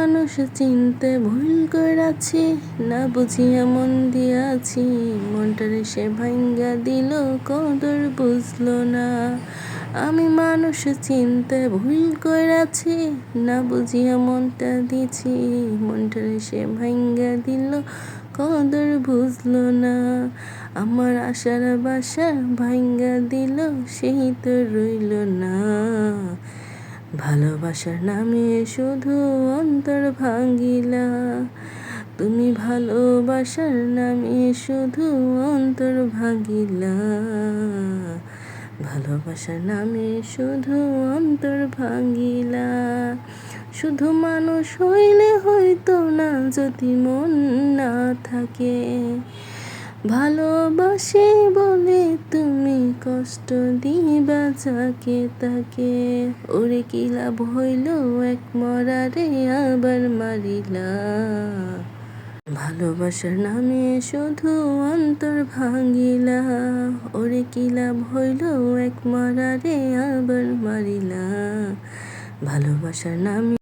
মানুষ চিনতে ভুল করেছি, না বুঝিয়া মন দিয়াছি। মনটারে সে ভাঙ্গা দিল, কদর বুঝলো না। আমি মানুষ চিনতে ভুল করেছি, না বুঝিয়া মনটা দিছি। মনটারে সে ভাঙ্গা দিল, কদর বুঝলো না। আমার আশার বাসা ভাঙ্গা দিল, সেই তো রইল না। ভালোবাসার নামে শুধু অন্তর ভাঙ্গিলা, তুমি ভালোবাসার নামে শুধু অন্তর ভাঙ্গিলা। ভালোবাসার নামে শুধু অন্তর ভাঙ্গিলা। শুধু মানুষ হইলে হইতো না, যদি মন না থাকে। ভালোবাসি বলে তুমি কষ্ট দিবা যাকে তাকে। ওরে কি লাভ হইল এক মরারে আবার মারিলা। ভালোবাসার নামে শুধু অন্তর ভাঙ্গিলা, ওরে কি লাভ হইল এক মরারে আবার মারিলা। ভালোবাসার নামে